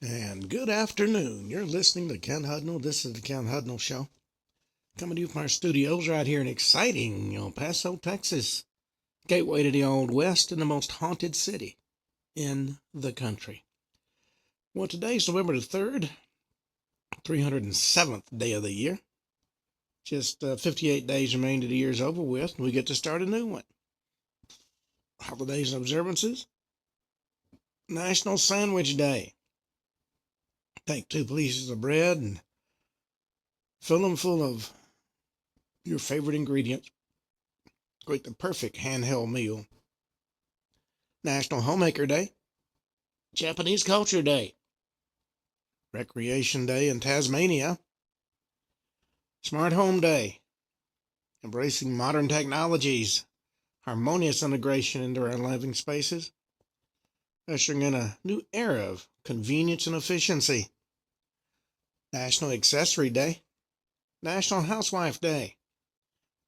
And good afternoon. You're listening to Ken Hudnall. This is the Ken Hudnall Show. Coming to you from our studios right here in exciting El Paso, Texas. Gateway to the Old West and the most haunted city in the country. Well, today's November the 3rd, 307th day of the year. Just 58 days remain to the year's over with, and we get to start a new one. Holidays and observances. National Sandwich Day. Take 2 pieces of bread and fill them full of your favorite ingredients. Create the perfect handheld meal. National Homemaker Day. Japanese Culture Day. Recreation Day in Tasmania. Smart Home Day. Embracing modern technologies. Harmonious integration into our living spaces. Ushering in a new era of convenience and efficiency. National Accessory Day. National Housewife Day.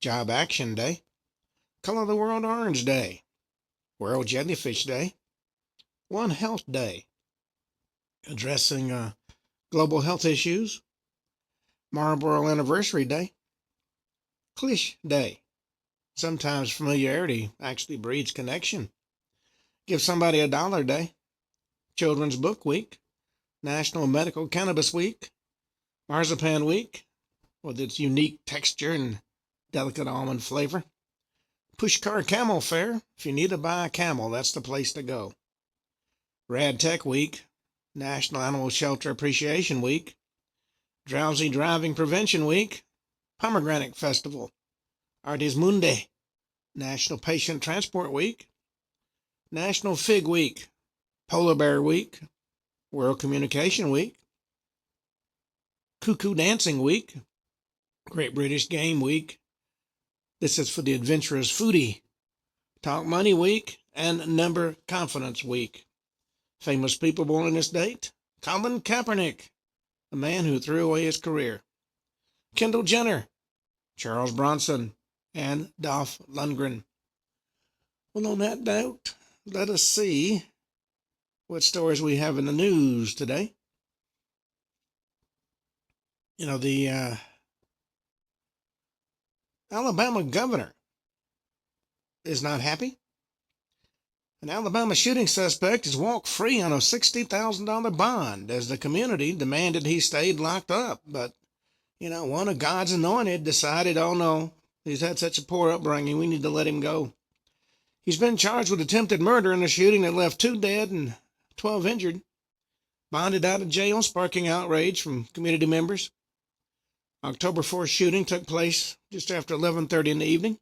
Job Action Day. Color the World Orange Day. World Jellyfish Day. One Health Day. Addressing global health issues. Marlboro Anniversary Day. Cliché Day. Sometimes familiarity actually breeds connection. Give somebody $1 Day. Children's Book Week. National Medical Cannabis Week. Marzipan Week, with its unique texture and delicate almond flavor. Pushcar Camel Fair. If you need to buy a camel, that's the place to go. Rad Tech Week. National Animal Shelter Appreciation Week. Drowsy Driving Prevention Week. Pomegranate Festival. Artes Mundi. National Patient Transport Week. National Fig Week. Polar Bear Week. World Communication Week. Cuckoo Dancing Week. Great British Game Week. This is for the adventurous foodie. Talk Money Week and Number Confidence Week. Famous people born on this date. Colin Kaepernick, the man who threw away his career. Kendall Jenner, Charles Bronson, and Dolph Lundgren. Well, on that note, let us see what stories we have in the news today. The Alabama governor is not happy. An Alabama shooting suspect is walked free on a $60,000 bond as the community demanded he stayed locked up. But, one of God's anointed decided, oh no, he's had such a poor upbringing, we need to let him go. He's been charged with attempted murder in a shooting that left 2 dead and 12 injured. Bonded out of jail, sparking outrage from community members. October 4th shooting took place just after 11:30 in the evening,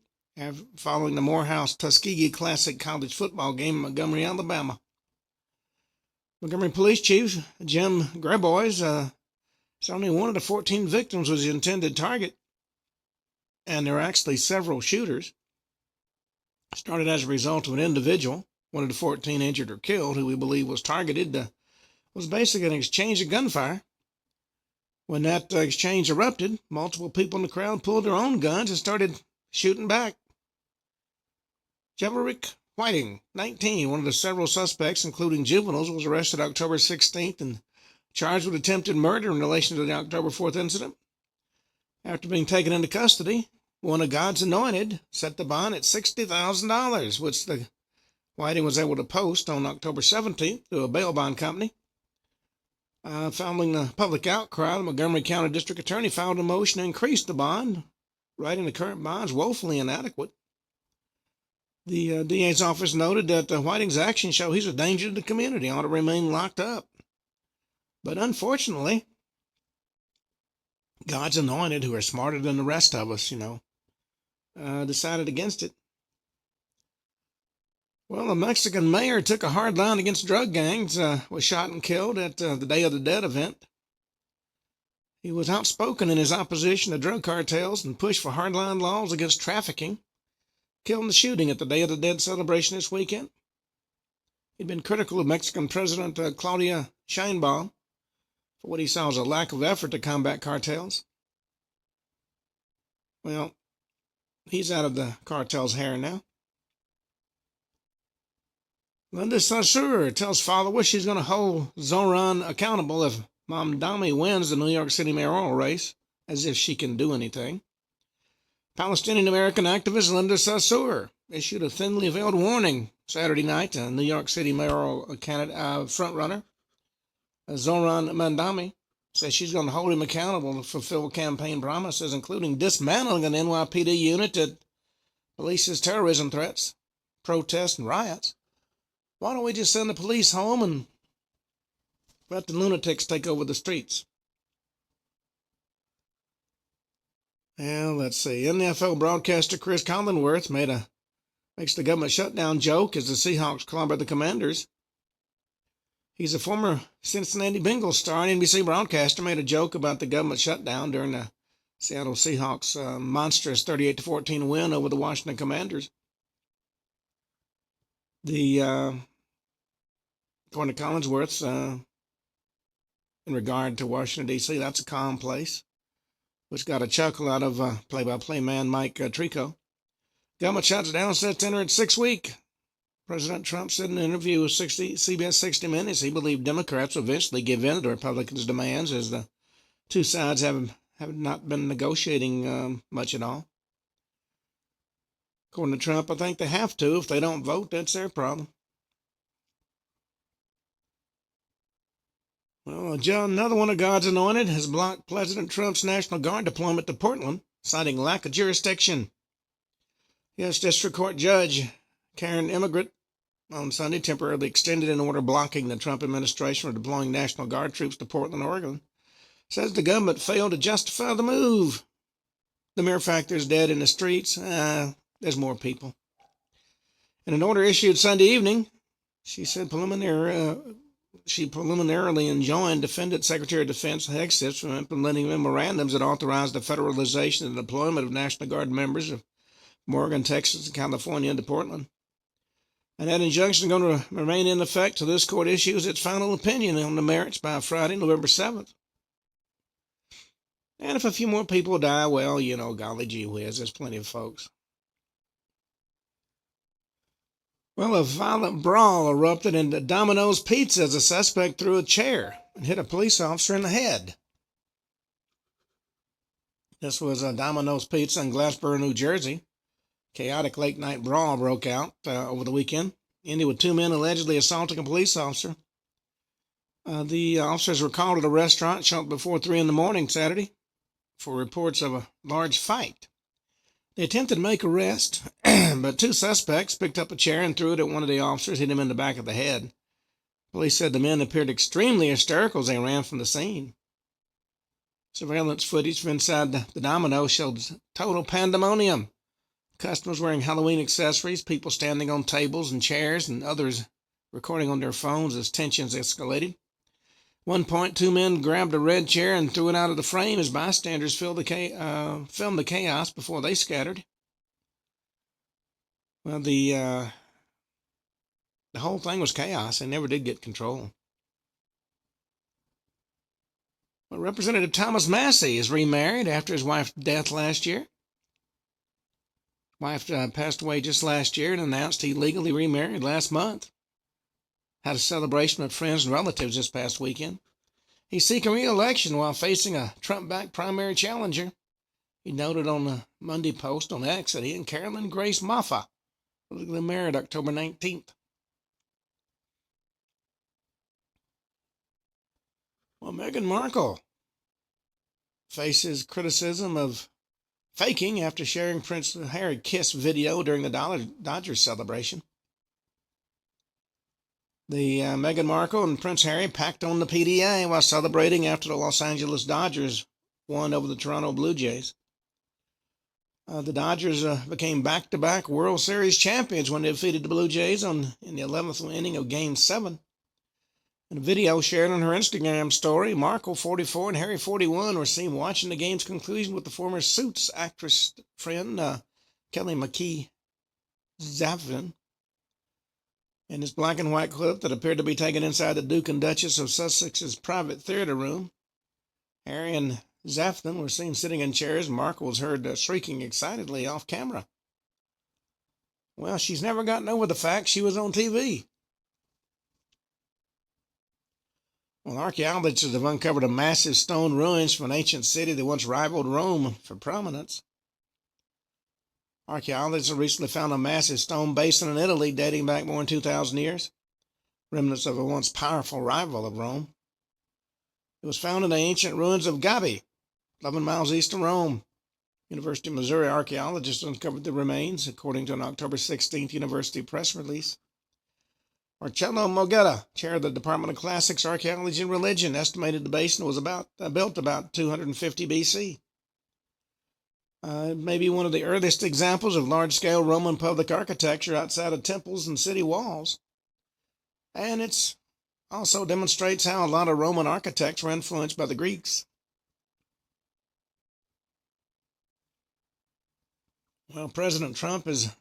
following the Morehouse Tuskegee Classic college football game in Montgomery, Alabama. Montgomery Police Chief Jim Grabois said only one of the 14 victims was the intended target, and there were actually several shooters. Started as a result of an individual, one of the 14 injured or killed, who we believe was targeted, was basically an exchange of gunfire. When that exchange erupted, multiple people in the crowd pulled their own guns and started shooting back. Jeverick Whiting, 19, one of the several suspects, including juveniles, was arrested October 16th and charged with attempted murder in relation to the October 4th incident. After being taken into custody, one of God's anointed set the bond at $60,000, which the Whiting was able to post on October 17th through a bail bond company. Following the public outcry, the Montgomery County District Attorney filed a motion to increase the bond, writing the current bond is woefully inadequate. The DA's office noted that Whiting's actions show he's a danger to the community, ought to remain locked up. But unfortunately, God's anointed, who are smarter than the rest of us, decided against it. Well, a Mexican mayor took a hard line against drug gangs, was shot and killed at the Day of the Dead event. He was outspoken in his opposition to drug cartels and pushed for hardline laws against trafficking. Killed in the shooting at the Day of the Dead celebration this weekend. He'd been critical of Mexican President Claudia Sheinbaum for what he saw as a lack of effort to combat cartels. Well, he's out of the cartel's hair now. Linda Saussure tells followers she's going to hold Zoran accountable if Mamdani wins the New York City mayoral race, as if she can do anything. Palestinian-American activist Linda Saussure issued a thinly veiled warning Saturday night to New York City mayoral frontrunner Zoran Mamdani. Says she's going to hold him accountable to fulfill campaign promises, including dismantling an NYPD unit that polices terrorism threats, protests, and riots. Why don't we just send the police home and let the lunatics take over the streets? Well, let's see. NFL broadcaster Chris Collinsworth makes the government shutdown joke as the Seahawks clobber the Commanders. He's a former Cincinnati Bengals star and NBC broadcaster, made a joke about the government shutdown during the Seattle Seahawks' monstrous 38-14 win over the Washington Commanders. According to Collinsworth, in regard to Washington, D.C., that's a calm place, which got a chuckle out of play-by-play man Mike Trico. Government shuts down set to enter its 6th week. President Trump said in an interview with CBS 60 Minutes he believed Democrats will eventually give in to the Republicans' demands, as the two sides have not been negotiating much at all. According to Trump, I think they have to. If they don't vote, that's their problem. Well, another one of God's anointed has blocked President Trump's National Guard deployment to Portland, citing lack of jurisdiction. U.S. District Court Judge Karen Emigrant on Sunday temporarily extended an order blocking the Trump administration from deploying National Guard troops to Portland, Oregon. Says the government failed to justify the move. The mere fact there's dead in the streets, there's more people. In an order issued Sunday evening, she said she preliminarily enjoined Defendant Secretary of Defense Hegseth from implementing memorandums that authorized the federalization and deployment of National Guard members from Oregon, Texas, and California into Portland. And that injunction is going to remain in effect till this court issues its final opinion on the merits by Friday, November 7th. And if a few more people die, well, golly gee whiz, there's plenty of folks. Well, a violent brawl erupted in Domino's Pizza as a suspect threw a chair and hit a police officer in the head. This was Domino's Pizza in Glassboro, New Jersey. Chaotic late-night brawl broke out over the weekend, ended with 2 men allegedly assaulting a police officer. The officers were called to the restaurant shortly before 3 a.m. Saturday for reports of a large fight. They attempted to make arrest, but 2 suspects picked up a chair and threw it at one of the officers, hit him in the back of the head. Police said the men appeared extremely hysterical as they ran from the scene. Surveillance footage from inside the Domino showed total pandemonium. Customers wearing Halloween accessories, people standing on tables and chairs, and others recording on their phones as tensions escalated. At one point, 2 men grabbed a red chair and threw it out of the frame as bystanders filmed the chaos before they scattered. Well, the whole thing was chaos. They never did get control. Well, Representative Thomas Massey is remarried after his wife's death last year. Wife passed away just last year and announced he legally remarried last month. Had a celebration with friends and relatives this past weekend. He's seeking re-election while facing a Trump-backed primary challenger. He noted on the Monday post on X that he and Carolyn Grace Moffa were legally married October 19th. Well, Meghan Markle faces criticism of faking after sharing Prince Harry kiss video during the Dodgers celebration. The Meghan Markle and Prince Harry packed on the PDA while celebrating after the Los Angeles Dodgers won over the Toronto Blue Jays. The Dodgers became back-to-back World Series champions when they defeated the Blue Jays in the 11th inning of Game 7. In a video shared on her Instagram story, Markle, 44, and Harry, 41, were seen watching the game's conclusion with the former Suits actress friend, Kelly McKee Zafin. In this black and white clip that appeared to be taken inside the Duke and Duchess of Sussex's private theater room, Harry and Zafin were seen sitting in chairs, and Markle was heard shrieking excitedly off camera. Well, she's never gotten over the fact she was on TV. Well, archaeologists have uncovered a massive stone ruins from an ancient city that once rivaled Rome for prominence. Archaeologists have recently found a massive stone basin in Italy dating back more than 2,000 years, remnants of a once powerful rival of Rome. It was found in the ancient ruins of Gabi, 11 miles east of Rome. University of Missouri archaeologists uncovered the remains, according to an October 16th University press release. Marcello Mogetta, chair of the Department of Classics, Archaeology, and Religion, estimated the basin was built about 250 BC. It may be one of the earliest examples of large-scale Roman public architecture outside of temples and city walls. And it also demonstrates how a lot of Roman architects were influenced by the Greeks. Well, President Trump has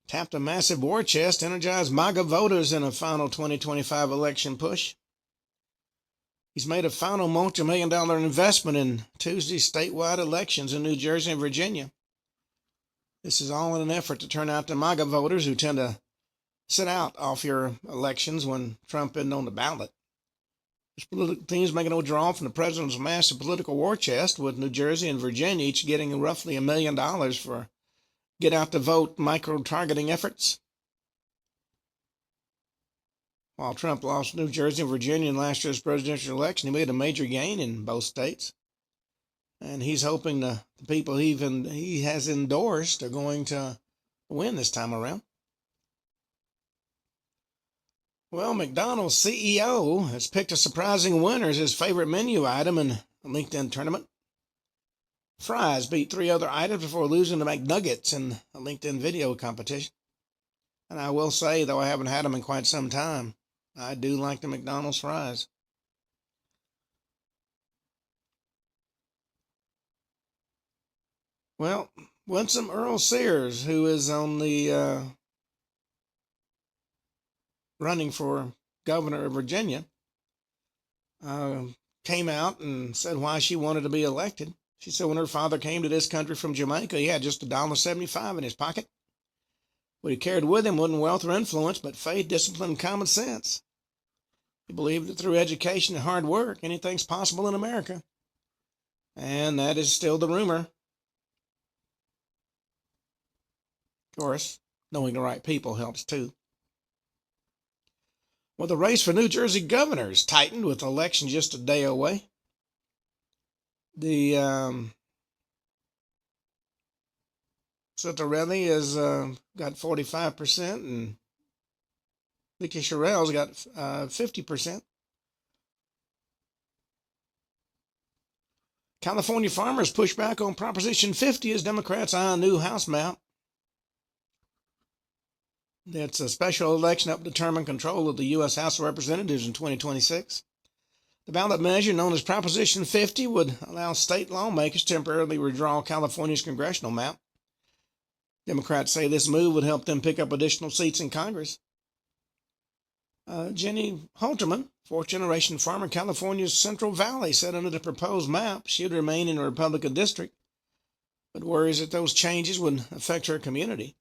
tapped a massive war chest to energize MAGA voters in a final 2025 election push. He's made a final multi-million-dollar investment in Tuesday's statewide elections in New Jersey and Virginia. This is all in an effort to turn out the MAGA voters who tend to sit out off your elections when Trump isn't on the ballot. This political team is making a withdrawal from the president's massive political war chest, with New Jersey and Virginia each getting roughly $1 million for get-out-the-vote micro-targeting efforts. While Trump lost New Jersey and Virginia in last year's presidential election, he made a major gain in both states. And he's hoping the people he has endorsed are going to win this time around. Well, McDonald's CEO has picked a surprising winner as his favorite menu item in a LinkedIn tournament. Fries beat 3 other items before losing to McNuggets in a LinkedIn video competition. And I will say, though I haven't had them in quite some time, I do like the McDonald's fries. Well, Winsome Earl Sears, who is on the running for governor of Virginia, came out and said why she wanted to be elected. She said when her father came to this country from Jamaica, he had just $1.75 in his pocket. What he carried with him wasn't wealth or influence, but faith, discipline, and common sense. He believed that through education and hard work, anything's possible in America. And that is still the rumor. Of course, knowing the right people helps too. Well, the race for New Jersey governor is tightened with the election just a day away. The Citarelli has got 45%, and Vicky Sherrill's got 50%. California farmers push back on Proposition 50 as Democrats eye a new House map. It's a special election up to determine control of the U.S. House of Representatives in 2026. The ballot measure, known as Proposition 50, would allow state lawmakers to temporarily withdraw California's congressional map. Democrats say this move would help them pick up additional seats in Congress. Jenny Halterman, fourth-generation farmer in California's Central Valley, said under the proposed map she would remain in a Republican district, but worries that those changes would affect her community.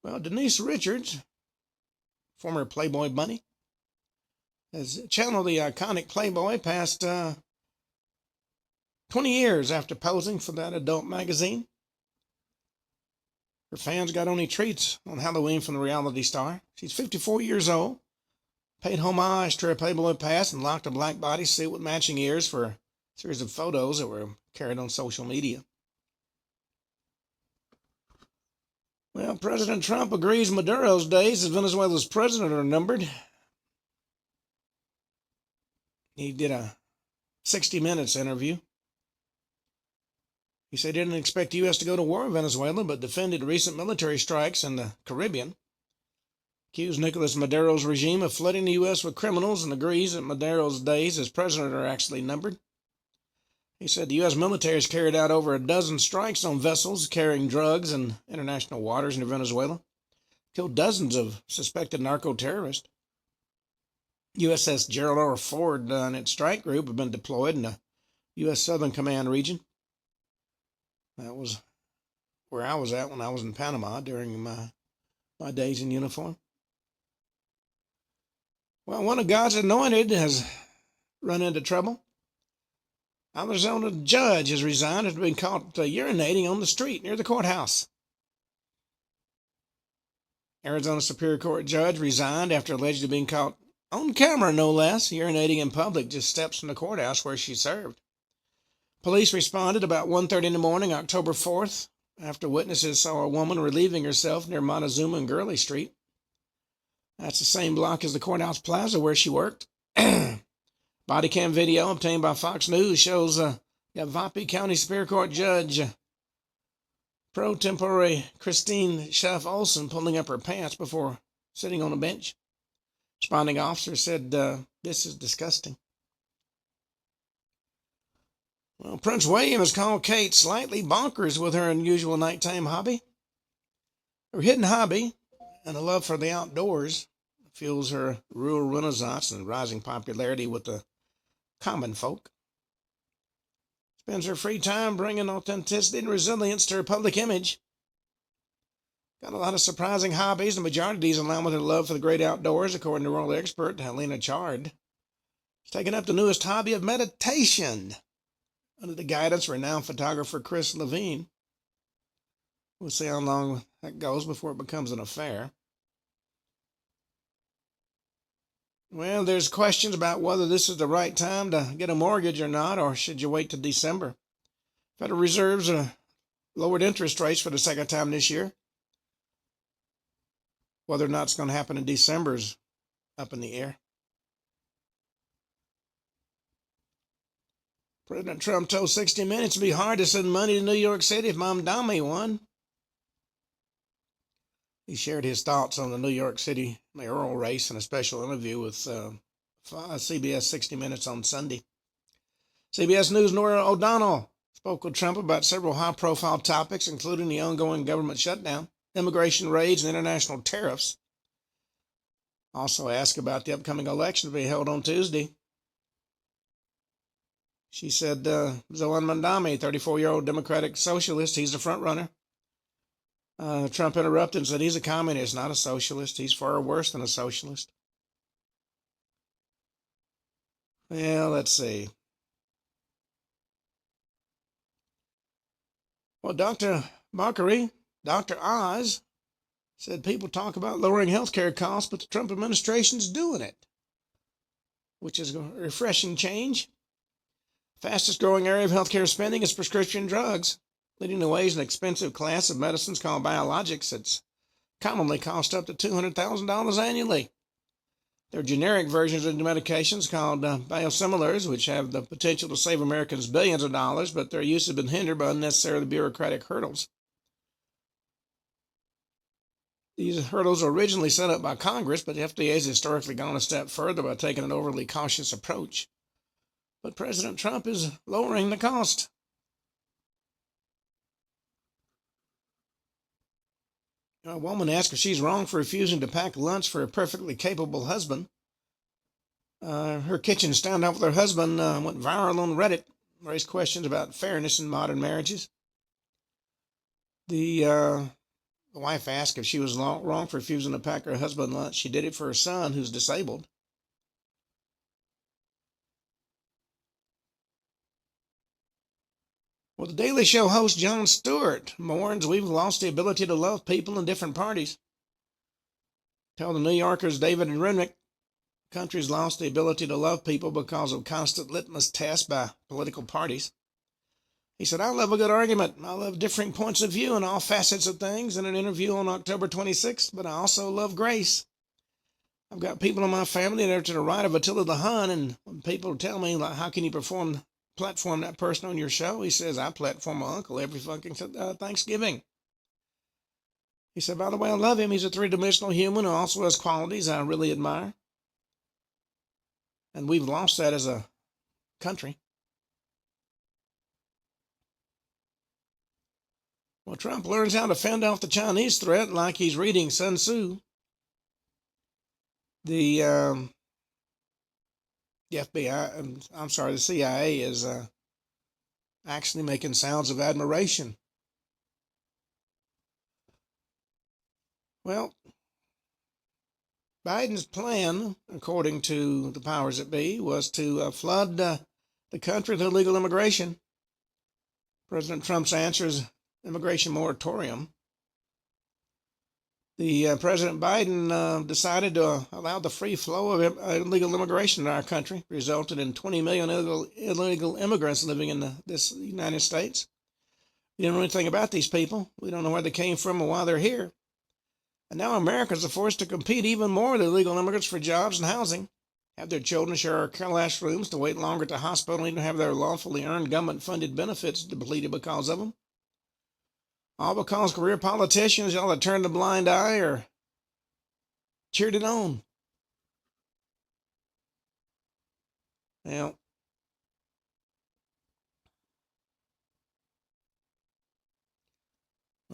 Well, Denise Richards, former Playboy bunny, has channeled the iconic Playboy past 20 years after posing for that adult magazine. Her fans got only treats on Halloween from the reality star. She's 54 years old, paid homage to her Playboy past, and locked a black bodysuit with matching ears for a series of photos that were carried on social media. Well, President Trump agrees Maduro's days as Venezuela's president are numbered. He did a 60 Minutes interview. He said he didn't expect the U.S. to go to war with Venezuela, but defended recent military strikes in the Caribbean. Accused Nicolas Maduro's regime of flooding the U.S. with criminals and agrees that Maduro's days as president are actually numbered. He said the U.S. military has carried out over a dozen strikes on vessels carrying drugs in international waters near Venezuela, killed dozens of suspected narco-terrorists. USS Gerald R. Ford and its strike group have been deployed in the U.S. Southern Command region. That was where I was at when I was in Panama during my by days in uniform. Well, one of God's anointed has run into trouble. Arizona judge has resigned after being caught urinating on the street near the courthouse. Arizona Superior Court judge resigned after allegedly being caught on camera, no less, urinating in public just steps from the courthouse where she served. Police responded about 1:30 in the morning, October 4th, after witnesses saw a woman relieving herself near Montezuma and Gurley Street. That's the same block as the courthouse plaza where she worked. Body cam video obtained by Fox News shows Yavapai County Superior Court Judge pro tempore Christine Schaff Olson pulling up her pants before sitting on a bench. Responding officer said, "This is disgusting." Well, Prince William has called Kate slightly bonkers with her unusual nighttime hobby. Her hidden hobby and a love for the outdoors fuels her rural renaissance and rising popularity with the common folk. Spends her free time bringing authenticity and resilience to her public image. Got a lot of surprising hobbies, the majority of these in line with her love for the great outdoors, according to world expert Helena Chard. She's taken up the newest hobby of meditation under the guidance of renowned photographer Chris Levine. We'll see how long that goes before it becomes an affair. Well, there's questions about whether this is the right time to get a mortgage or not, or should you wait till December. Federal Reserve's lowered interest rates for the second time this year. Whether or not it's going to happen in December is up in the air. President Trump told 60 Minutes it'd be hard to send money to New York City if Mamdani won. He shared his thoughts on the New York City mayoral race in a special interview with CBS 60 Minutes on Sunday. CBS News' Norah O'Donnell spoke with Trump about several high-profile topics, including the ongoing government shutdown, immigration raids, and international tariffs. Also asked about the upcoming election to be held on Tuesday. She said, Zohan Mamdani, 34-year-old Democratic socialist, he's the front runner. Trump interrupted and said he's a communist, not a socialist. He's far worse than a socialist. Well, let's see. Well, Dr. Bakary, Dr. Oz, said people talk about lowering healthcare costs, but the Trump administration's doing it, which is a refreshing change. Fastest growing area of healthcare spending is prescription drugs, leading the way is an expensive class of medicines called biologics that's commonly cost up to $200,000 annually. There are generic versions of the medications called biosimilars, which have the potential to save Americans billions of dollars, but their use has been hindered by unnecessary bureaucratic hurdles. These hurdles were originally set up by Congress, but the FDA has historically gone a step further by taking an overly cautious approach. But President Trump is lowering the cost. A woman asked if she's wrong for refusing to pack lunch for a perfectly capable husband. Her kitchen standoff with her husband went viral on Reddit, raised questions about fairness in modern marriages. The wife asked if she was wrong for refusing to pack her husband lunch. She did it for her son, who's disabled. Well, the Daily Show host Jon Stewart mourns we've lost the ability to love people in different parties. Tell the New Yorker's David and Renwick, country's lost the ability to love people because of constant litmus tests by political parties. He said, I love a good argument. I love differing points of view in all facets of things in an interview on October 26th, but I also love grace. I've got people in my family that are to the right of Attila the Hun, and when people tell me, like, how can you platform that person on your show? He says, I platform my uncle every fucking Thanksgiving. He said, by the way, I love him. He's a three-dimensional human who also has qualities I really admire. And we've lost that as a country. Well, Trump learns how to fend off the Chinese threat like he's reading Sun Tzu. The the CIA is actually making sounds of admiration. Well, Biden's plan, according to the powers that be, was to flood the country with illegal immigration. President Trump's answer is immigration moratorium. The President Biden decided to allow the free flow of illegal immigration in our country, resulted in 20 million illegal immigrants living in this United States. We don't know anything about these people. We don't know where they came from or why they're here. And now Americans are forced to compete even more with illegal immigrants for jobs and housing, have their children share our classrooms, to wait longer at the hospital, and even have their lawfully earned government-funded benefits depleted because of them. All because career politicians, y'all, that turned a blind eye or cheered it on. Well,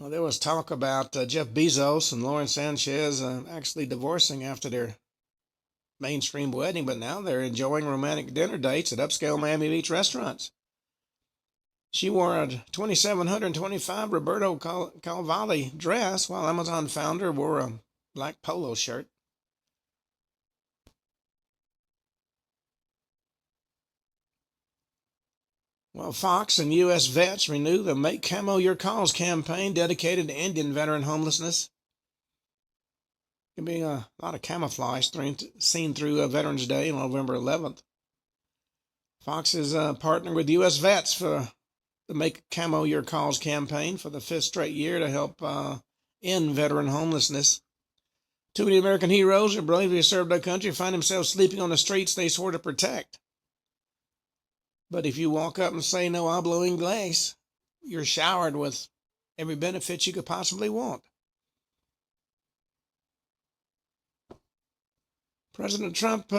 there was talk about Jeff Bezos and Lauren Sanchez actually divorcing after their mainstream wedding, but now they're enjoying romantic dinner dates at upscale Miami Beach restaurants. She wore a $2,725 Roberto Cavalli dress, while Amazon founder wore a black polo shirt. Well, Fox and U.S. vets renew the Make Camo Your Calls campaign dedicated to Indian veteran homelessness. There can be a lot of camouflage seen through Veterans Day on November 11th. Fox is partnering with U.S. vets for the Make Camo Your Calls campaign for the 5th straight year to help end veteran homelessness. Too many American heroes who bravely served our country find themselves sleeping on the streets they swore to protect. But if you walk up and say no hablo inglés, you're showered with every benefit you could possibly want. President Trump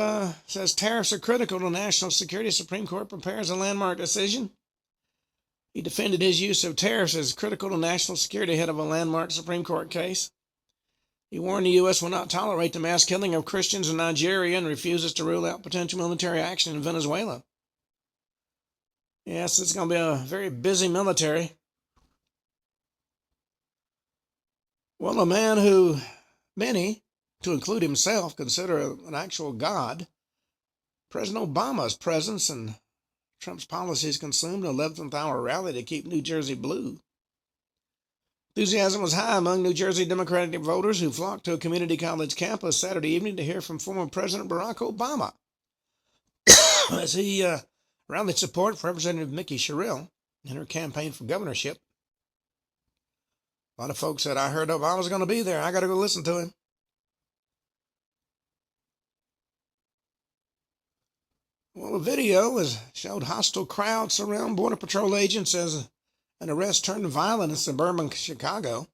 says tariffs are critical to national security. Supreme Court prepares a landmark decision. He defended his use of tariffs as critical to national security ahead of a landmark Supreme Court case. He warned the U.S. will not tolerate the mass killing of Christians in Nigeria and refuses to rule out potential military action in Venezuela. Yes, it's going to be a very busy military. Well, a man who many, to include himself, consider an actual god, President Obama's presence and Trump's policies consumed an 11th hour rally to keep New Jersey blue. Enthusiasm was high among New Jersey Democratic voters who flocked to a community college campus Saturday evening to hear from former President Barack Obama as he rallied support for Representative Mickey Sherrill in her campaign for governorship. A lot of folks said, I heard Obama's going to be there. I got to go listen to him. Well, a video showed hostile crowds surround Border Patrol agents as an arrest turned violent in suburban Chicago.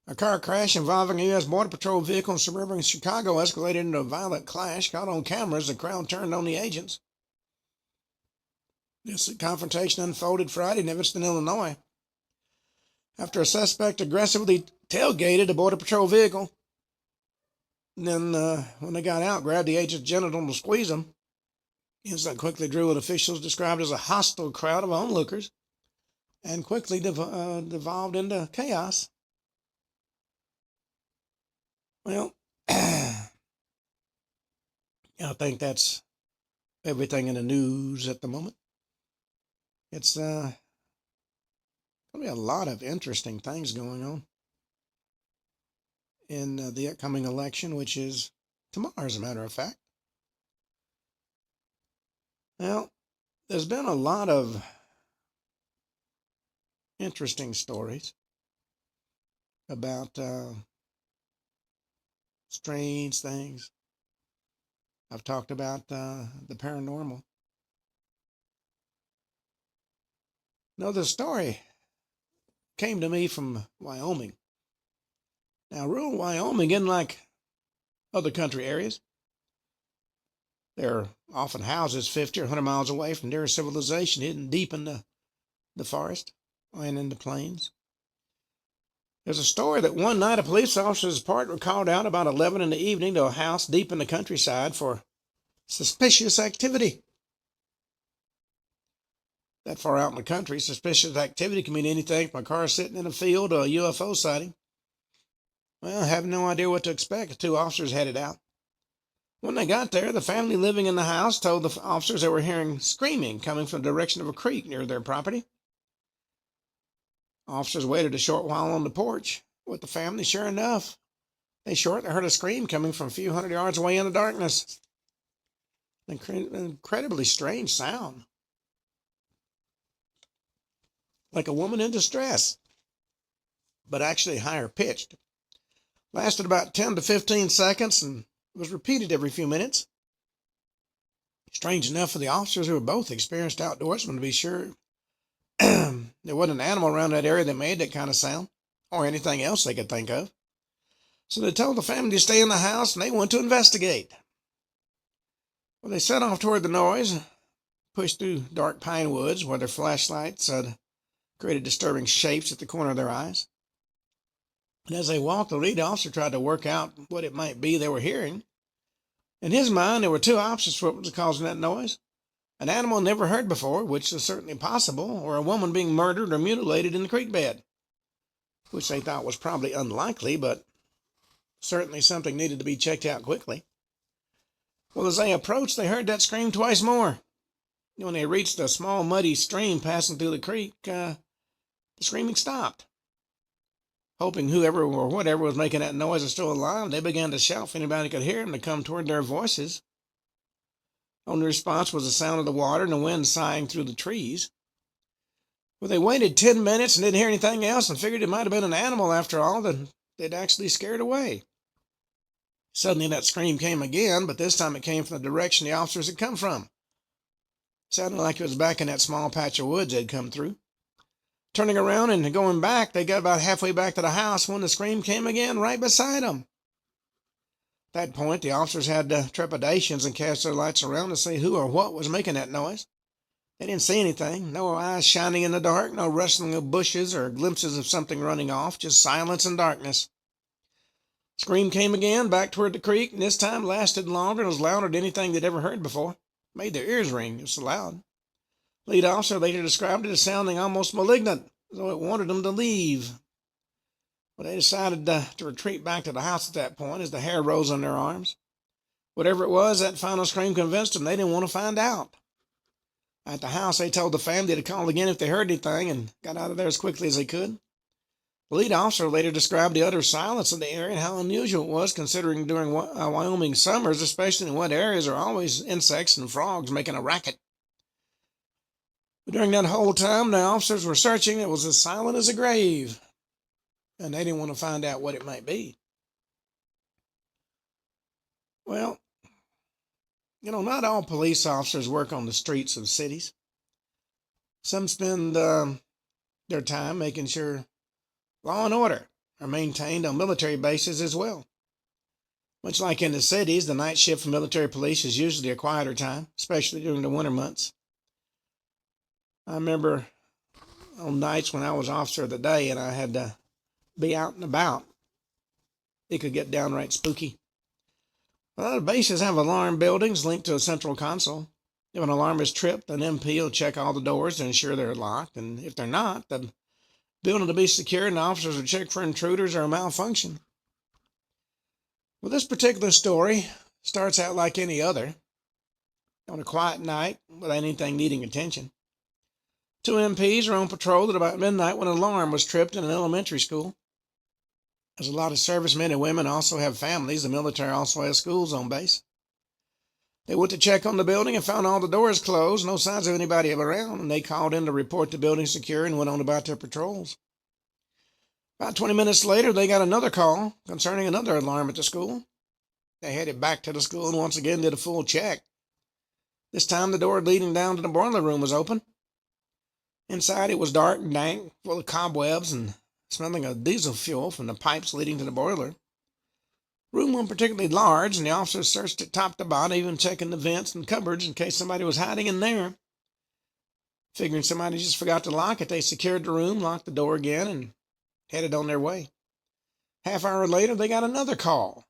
A car crash involving a U.S. Border Patrol vehicle in suburban Chicago escalated into a violent clash. Caught on camera as the crowd turned on the agents. This confrontation unfolded Friday in Evanston, Illinois, after a suspect aggressively tailgated a Border Patrol vehicle. And then, when they got out, grabbed the agent's genital to squeeze him. The incident quickly drew what officials described as a hostile crowd of onlookers and quickly devolved into chaos. Well, I think that's everything in the news at the moment. It's going to be a lot of interesting things going on in the upcoming election, which is tomorrow, as a matter of fact. Well, there's been a lot of interesting stories about strange things. I've talked about the paranormal. No, the story came to me from Wyoming. Now, rural Wyoming isn't like other country areas. There are often houses 50 or 100 miles away from nearest civilization, hidden deep in the forest and in the plains. There's a story that one night a police officer's partner called out about 11 in the evening to a house deep in the countryside for suspicious activity. That far out in the country, suspicious activity can mean anything from a car sitting in a field to a UFO sighting. Well, having no idea what to expect, the two officers headed out. When they got there, the family living in the house told the officers they were hearing screaming coming from the direction of a creek near their property. Officers waited a short while on the porch with the family. Sure enough, they shortly heard a scream coming from a few hundred yards away in the darkness. An incredibly strange sound, like a woman in distress, but actually higher pitched. Lasted about 10 to 15 seconds and was repeated every few minutes. Strange enough for the officers, who were both experienced outdoorsmen, to be sure there wasn't an animal around that area that made that kind of sound, or anything else they could think of. So they told the family to stay in the house, and they went to investigate. Well, they set off toward the noise, pushed through dark pine woods where their flashlights had created disturbing shapes at the corner of their eyes. And as they walked, the lead officer tried to work out what it might be they were hearing. In his mind, there were two options for what was causing that noise: an animal never heard before, which was certainly possible, or a woman being murdered or mutilated in the creek bed, which they thought was probably unlikely, but certainly something needed to be checked out quickly. Well, as they approached, they heard that scream twice more. When they reached a small muddy stream passing through the creek, the screaming stopped. Hoping whoever or whatever was making that noise was still alive, they began to shout for anybody could hear them to come toward their voices. Only response was the sound of the water and the wind sighing through the trees. Well, they waited 10 minutes and didn't hear anything else, and figured it might have been an animal after all that they'd actually scared away. Suddenly that scream came again, but this time it came from the direction the officers had come from. It sounded like it was back in that small patch of woods they'd come through. Turning around and going back, they got about halfway back to the house when the scream came again right beside them. At that point, the officers had trepidations and cast their lights around to see who or what was making that noise. They didn't see anything. No eyes shining in the dark, no rustling of bushes or glimpses of something running off, just silence and darkness. Scream came again, back toward the creek, and this time lasted longer and was louder than anything they'd ever heard before. Made their ears ring. It was so loud. Lead officer later described it as sounding almost malignant, as though it wanted them to leave. But they decided to retreat back to the house at that point as the hair rose on their arms. Whatever it was, that final scream convinced them they didn't want to find out. At the house, they told the family to call again if they heard anything, and got out of there as quickly as they could. The lead officer later described the utter silence in the area and how unusual it was, considering during Wyoming summers, especially in wet areas, are always insects and frogs making a racket. But during that whole time, the officers were searching. It was as silent as a grave, and they didn't want to find out what it might be. Well, not all police officers work on the streets of cities. Some spend their time making sure law and order are maintained on military bases as well. Much like in the cities, the night shift for military police is usually a quieter time, especially during the winter months. I remember on nights when I was officer of the day and I had to be out and about, it could get downright spooky. A lot of bases have alarm buildings linked to a central console. If an alarm is tripped, an MP will check all the doors to ensure they're locked, and if they're not, the building will be secured and officers will check for intruders or a malfunction. Well, this particular story starts out like any other, on a quiet night without anything needing attention. Two MPs were on patrol at about midnight when an alarm was tripped in an elementary school. As a lot of servicemen and women also have families, the military also has schools on base. They went to check on the building and found all the doors closed, no signs of anybody around, and they called in to report the building secure and went on about their patrols. About 20 minutes later, they got another call concerning another alarm at the school. They headed back to the school and once again did a full check. This time, the door leading down to the boiler room was open. Inside, it was dark and dank, full of cobwebs and smelling of diesel fuel from the pipes leading to the boiler. The room wasn't particularly large, and the officers searched it top to bottom, even checking the vents and cupboards in case somebody was hiding in there. Figuring somebody just forgot to lock it, they secured the room, locked the door again, and headed on their way. Half hour later, they got another call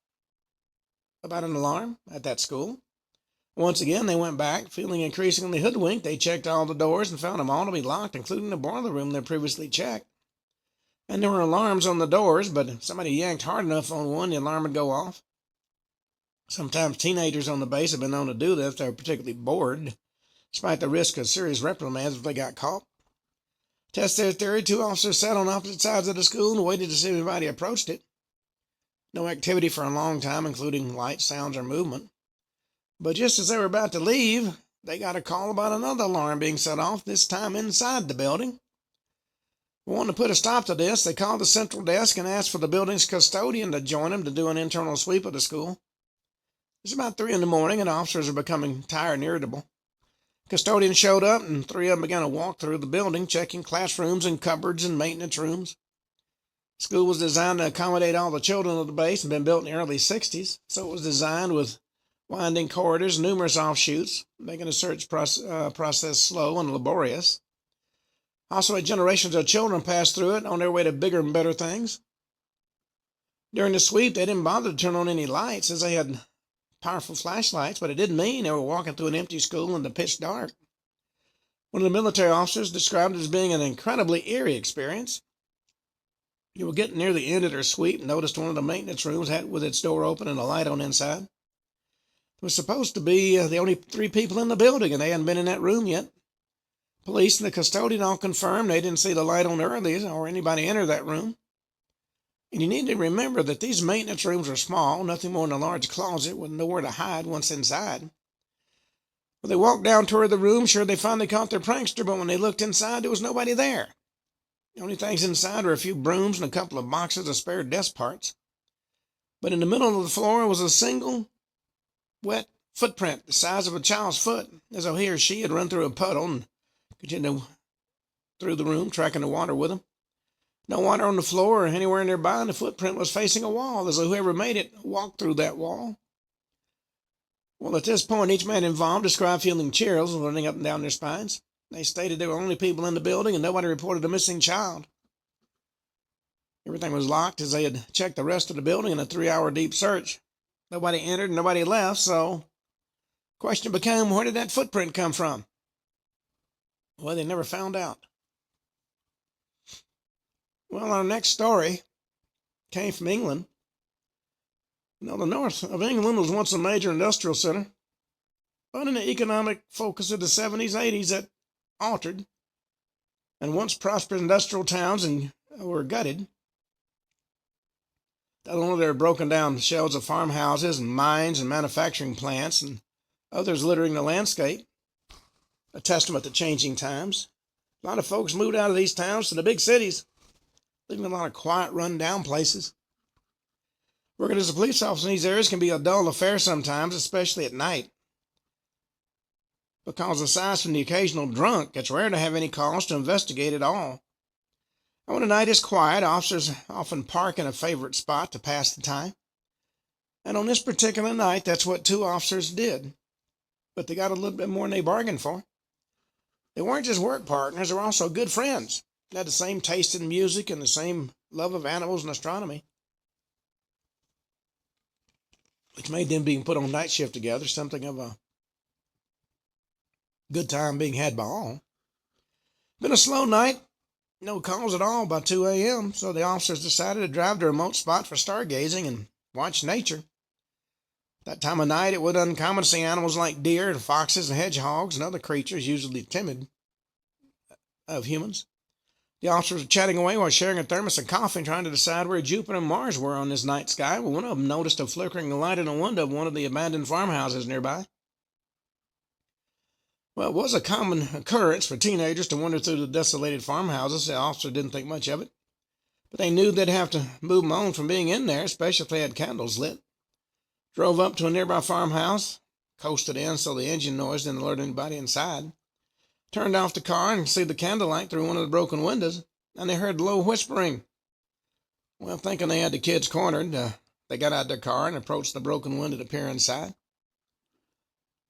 about an alarm at that school. Once again, they went back, feeling increasingly hoodwinked. They checked all the doors and found them all to be locked, including the boiler room they previously checked. And there were alarms on the doors, but if somebody yanked hard enough on one, the alarm would go off. Sometimes teenagers on the base have been known to do this if they were particularly bored, despite the risk of serious reprimands if they got caught. To test their theory, 2 officers sat on opposite sides of the school and waited to see if anybody approached it. No activity for a long time, including lights, sounds, or movement. But just as they were about to leave, they got a call about another alarm being set off, this time inside the building. Wanting to put a stop to this, they called the central desk and asked for the building's custodian to join them to do an internal sweep of the school. It's about 3 in the morning, and officers are becoming tired and irritable. Custodian showed up, and 3 of them began to walk through the building, checking classrooms and cupboards and maintenance rooms. The school was designed to accommodate all the children of the base and been built in the early 60s, so it was designed with winding corridors and numerous offshoots, making the search process slow and laborious. Also, had generations of children passed through it on their way to bigger and better things. During the sweep, they didn't bother to turn on any lights, as they had powerful flashlights, but it didn't mean they were walking through an empty school in the pitch dark. One of the military officers described it as being an incredibly eerie experience. You were getting near the end of their sweep and noticed one of the maintenance rooms had with its door open and a light on inside. There was supposed to be the only 3 people in the building, and they hadn't been in that room yet. Police and the custodian all confirmed they didn't see the light on early or anybody enter that room. And you need to remember that these maintenance rooms are small, nothing more than a large closet with nowhere to hide once inside. Well, they walked down toward the room, sure they finally caught their prankster, but when they looked inside, there was nobody there. The only things inside were a few brooms and a couple of boxes of spare desk parts. But in the middle of the floor was a single, wet footprint the size of a child's foot, as though he or she had run through a puddle and continued through the room, tracking the water with them. No water on the floor or anywhere nearby, and the footprint was facing a wall, as though whoever made it walked through that wall. Well, at this point, each man involved described feeling chills running up and down their spines. They stated there were only people in the building, and nobody reported a missing child. Everything was locked, as they had checked the rest of the building in a 3-hour deep search. Nobody entered and nobody left, so the question became, where did that footprint come from? Well, they never found out. Well, our next story came from England. The north of England was once a major industrial center, but in the economic focus of the 70s, 80s, that altered, and once prosperous industrial towns were gutted. Not only there were broken down shells of farmhouses and mines and manufacturing plants, and others littering the landscape, a testament to changing times. A lot of folks moved out of these towns to the big cities, leaving a lot of quiet, run-down places. Working as a police officer in these areas can be a dull affair sometimes, especially at night. Because aside from the occasional drunk, it's rare to have any cause to investigate at all. And when the night is quiet, officers often park in a favorite spot to pass the time. And on this particular night, that's what 2 officers did. But they got a little bit more than they bargained for. They weren't just work partners, they were also good friends. They had the same taste in music and the same love of animals and astronomy, which made them being put on night shift together something of a good time being had by all. Been a slow night, no calls at all by 2 a.m., so the officers decided to drive to a remote spot for stargazing and watch nature. That time of night, it was uncommon to see animals like deer and foxes and hedgehogs and other creatures usually timid of humans. The officers were chatting away while sharing a thermos of coffee and trying to decide where Jupiter and Mars were on this night sky. Well, one of them noticed a flickering light in a window of one of the abandoned farmhouses nearby. Well, it was a common occurrence for teenagers to wander through the desolated farmhouses. The officer didn't think much of it, but they knew they'd have to move them on from being in there, especially if they had candles lit. Drove up to a nearby farmhouse, coasted in so the engine noise didn't alert anybody inside. Turned off the car and see the candlelight through one of the broken windows, and they heard low whispering. Well, thinking they had the kids cornered, they got out of their car and approached the broken window to peer inside.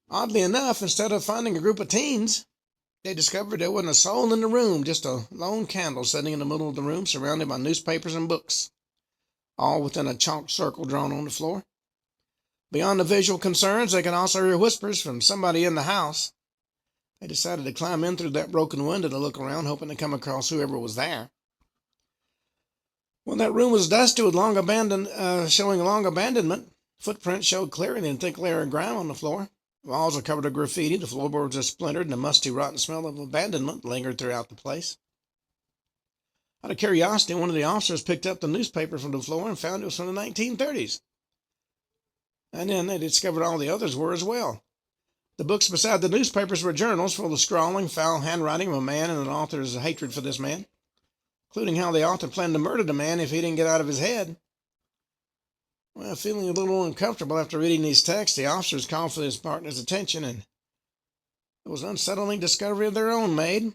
Oddly enough, instead of finding a group of teens, they discovered there wasn't a soul in the room, just a lone candle sitting in the middle of the room surrounded by newspapers and books, all within a chalk circle drawn on the floor. Beyond the visual concerns, they could also hear whispers from somebody in the house. They decided to climb in through that broken window to look around, hoping to come across whoever was there. Well, that room was dusty with showing long abandonment. Footprints showed clearly in thick layer of grime on the floor. Walls were covered with graffiti, the floorboards were splintered, and a musty, rotten smell of abandonment lingered throughout the place. Out of curiosity, one of the officers picked up the newspaper from the floor and found it was from the 1930s. And then they discovered all the others were as well. The books beside the newspapers were journals full of scrawling, foul handwriting of a man and an author's hatred for this man, including how the author planned to murder the man if he didn't get out of his head. Well, feeling a little uncomfortable after reading these texts, the officers called for his partner's attention, and it was an unsettling discovery of their own made.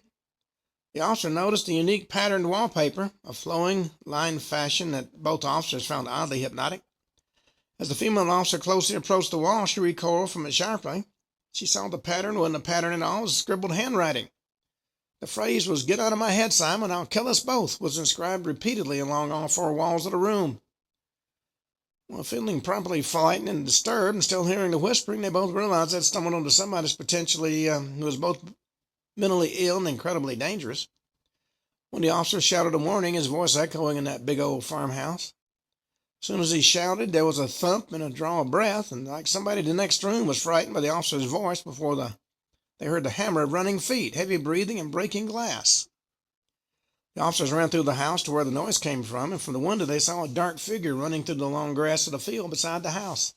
The officer noticed a unique patterned wallpaper, a flowing line fashion that both officers found oddly hypnotic. As the female officer closely approached the wall, she recoiled from it sharply. She saw the pattern wasn't a pattern at all, it was scribbled handwriting. The phrase was, "Get out of my head, Simon, I'll kill us both," was inscribed repeatedly along all four walls of the room. Well, feeling properly frightened and disturbed and still hearing the whispering, they both realized they'd stumbled onto somebody who was both mentally ill and incredibly dangerous. When the officer shouted a warning, his voice echoing in that big old farmhouse. As soon as he shouted, there was a thump and a draw of breath, and like somebody in the next room was frightened by the officer's voice before they heard the hammer of running feet, heavy breathing, and breaking glass. The officers ran through the house to where the noise came from, and from the window they saw a dark figure running through the long grass of the field beside the house.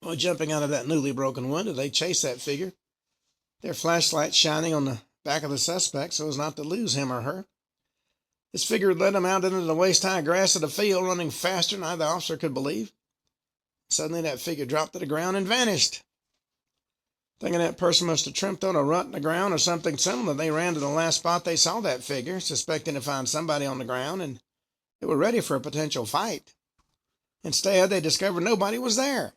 Well, jumping out of that newly broken window, they chased that figure, their flashlights shining on the back of the suspect so as not to lose him or her. This figure led them out into the waist-high grass of the field, running faster than either officer could believe. Suddenly that figure dropped to the ground and vanished. Thinking that person must have tripped on a rut in the ground or something similar, they ran to the last spot they saw that figure, suspecting to find somebody on the ground, and they were ready for a potential fight. Instead, they discovered nobody was there.